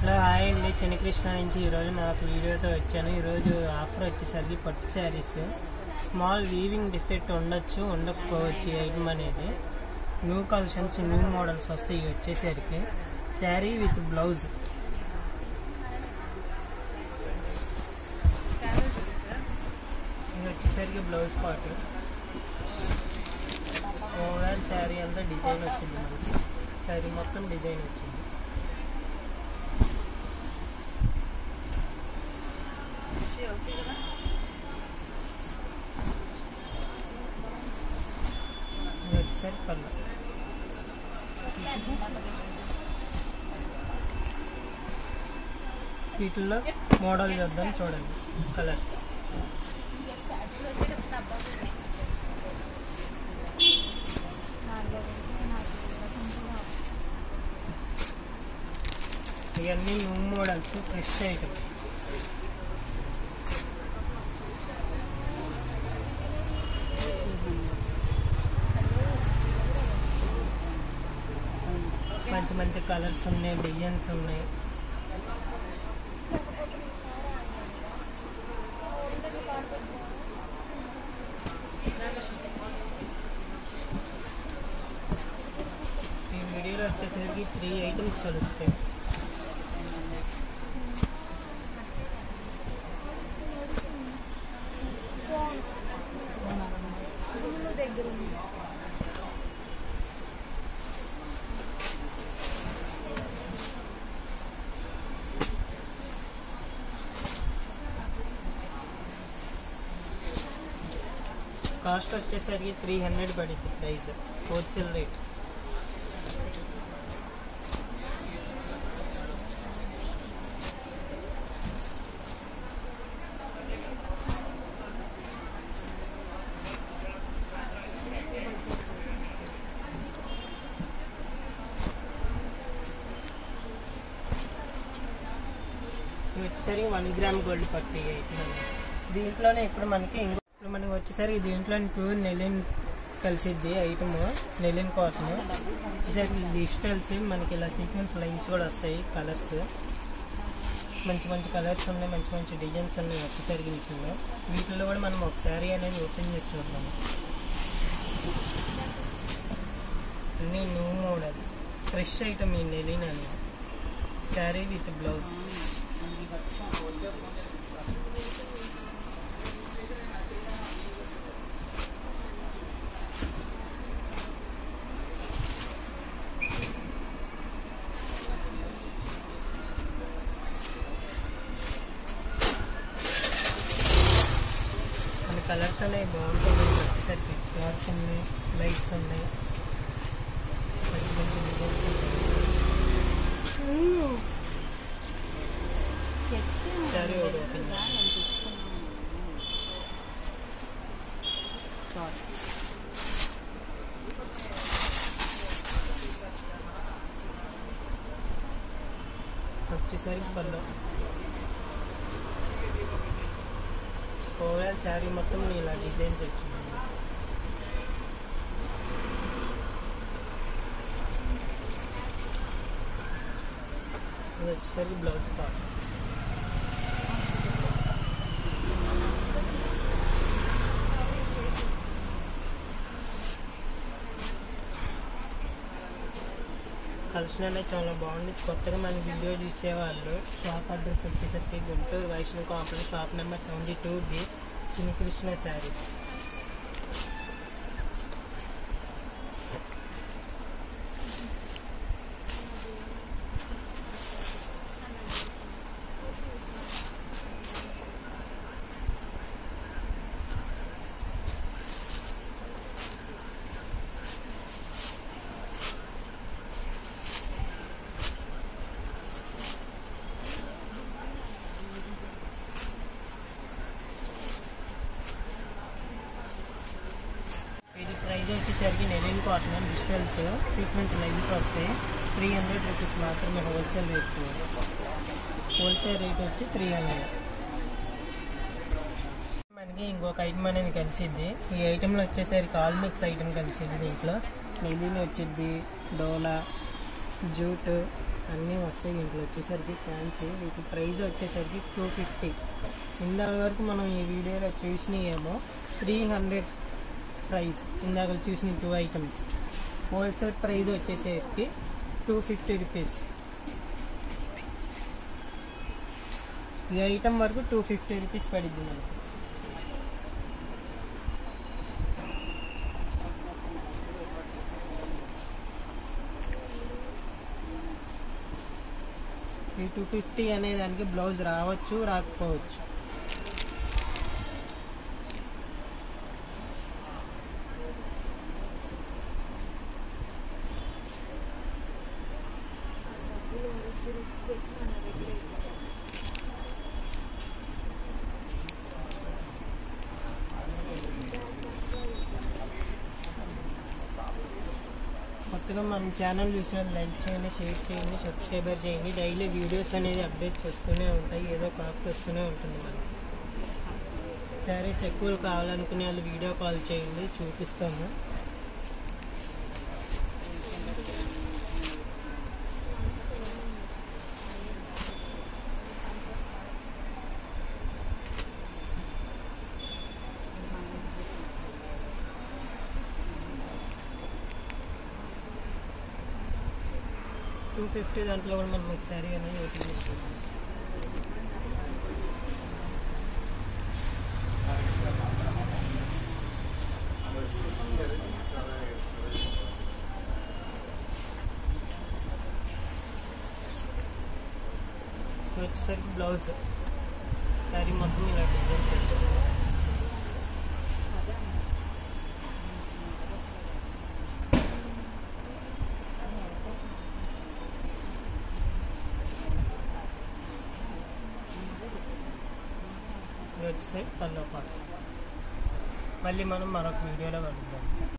Hello hi అండి, చిన్నకృష్ణ నుంచి ఈరోజు నాకు వీడియోతో వచ్చాను. ఈరోజు ఆఫర్ వచ్చేసరికి పట్టు శారీస్ స్మాల్ వీవింగ్ డిఫెక్ట్ ఉండొచ్చు, ఉండకపోవచ్చు. ఈ ఐటమ్ అనేది న్యూ కలెక్షన్స్, న్యూ మోడల్స్ వస్తాయి. వచ్చేసరికి శారీ విత్ బ్లౌజ్. ఇది వచ్చేసరికి బ్లౌజ్ పార్ట్. ఓవరాల్ శారీ అంతా డిజైన్ వచ్చింది. మనకి శారీ మొత్తం డిజైన్ వచ్చింది. ఇది వచ్చేసరికి పళ్ళు. వీటిల్లో మోడల్ చూద్దాం, చూడండి కలర్స్. ఇవన్నీ న్యూ మోడల్స్, ఫ్రెష్ ఐటమ్. మంచి మంచి కలర్స్ ఉన్నాయి, డిజైన్స్ ఉన్నాయి. ఈ వీడియోలో వచ్చేసరికి 3 ఐటమ్స్ కలుస్తాయి. కాస్ట్ వచ్చేసరికి 300 పడుతుంది. Price wholesale rate. ఇది వచ్చేసరికి 1 గ్రామ్ గోల్డ్ పట్టు. దీంట్లోనే ఇప్పుడు మనకి వచ్చేసరికి దీంట్లో ప్యూర్ నెలిన్ కలిసిద్ది ఐటమ్. నెలిన్ కాటన్ వచ్చేసరికి డిజిటల్స్ మనకి ఇలా సీక్వెన్స్ లైన్స్ కూడా వస్తాయి. కలర్స్ మంచి మంచి కలర్స్ ఉన్నాయి, మంచి మంచి డిజైన్స్ ఉన్నాయి. వచ్చేసరికి వీటిల్లో కూడా మనం ఒక శారీ అనేది ఓపెన్ చేసి చూద్దాము. అన్నీ న్యూ మోడల్స్, ఫ్రెష్ ఐటమ్. ఈ నెలిన్ అనేది శారీ విత్ బ్లౌజ్. కలర్స్ అనేవి బాగుంటాయి. వచ్చేసరికి డార్క్స్ ఉన్నాయి, లైట్స్ ఉన్నాయి, మంచి మంచి డిజైన్స్ ఉన్నాయి. సరే ఓపెన్ వచ్చేసరికి పళ్ళు. ఓవరాల్ శారీ మొత్తం ఇలా డిజైన్స్ వచ్చింది. ఇది వచ్చేసరికి బ్లౌజ్ పార్ట్. కలెక్షన్ అనేది చాలా బాగుంది. కొత్తగా మన వీడియో చూసేవాళ్ళు షాప్ అడ్రస్ వచ్చేసరికి Guntur Vaishnav complex, shop number 72B, Chinnakrishna sarees. ఇది వచ్చేసరికి linen cotton digitals sequence lines వస్తాయి. 300 రూపీస్ మాత్రమే హోల్సేల్ రేట్స్. హోల్సేల్ రేట్ వచ్చి 300. మనకి ఇంకొక ఐటమ్ అనేది కలిసిద్ది. ఈ ఐటెంలో వచ్చేసరికి ఆల్ మిక్స్ ఐటమ్ కలిసిద్ది. దీంట్లో నెలిన్ వచ్చింది, డోలా, జూట్, అన్నీ వస్తాయి దీంట్లో వచ్చేసరికి ఫ్యాన్సీ. వీటి ప్రైస్ వచ్చేసరికి 250. ఇందాక వరకు మనం ఈ వీడియోలో చూసినాయేమో 300 ప్రైస్. ఇందాక చూసిన 2 ఐటమ్స్. హోల్సేల్ ప్రైస్ వచ్చేసరికి 250 రూపీస్. ఈ ఐటమ్ వరకు 250 రూపీస్ పడిద్ది మనకి. ఈ 250 అనే దానికి బ్లౌజ్ రావచ్చు, రాకపోవచ్చు. కొత్తగా మన ఛానల్ చూసిన లైక్ చేయండి, షేర్ చేయండి, సబ్స్క్రైబర్ చేయండి. డైలీ వీడియోస్ అనేది అప్డేట్స్ వస్తూనే ఉంటాయి, ఏదో కాస్ట్ వస్తూనే ఉంటుంది మనకి. శారీస్ ఎక్కువ కావాలనుకునే వాళ్ళు వీడియో కాల్ చేయండి, చూపిస్తాము. $250 దాంట్లో కూడా మనం ఒక శారీ అనేది ఓపెన్ చేసుకుంటాం. వచ్చేసరికి బ్లౌజ్ శారీ మొత్తం ఇలా డిజైన్స్ వచ్చాయి. వచ్చేసరికి పళ్ళు పాటు. మళ్ళీ మనం మరొక వీడియోలో కలుద్దాం.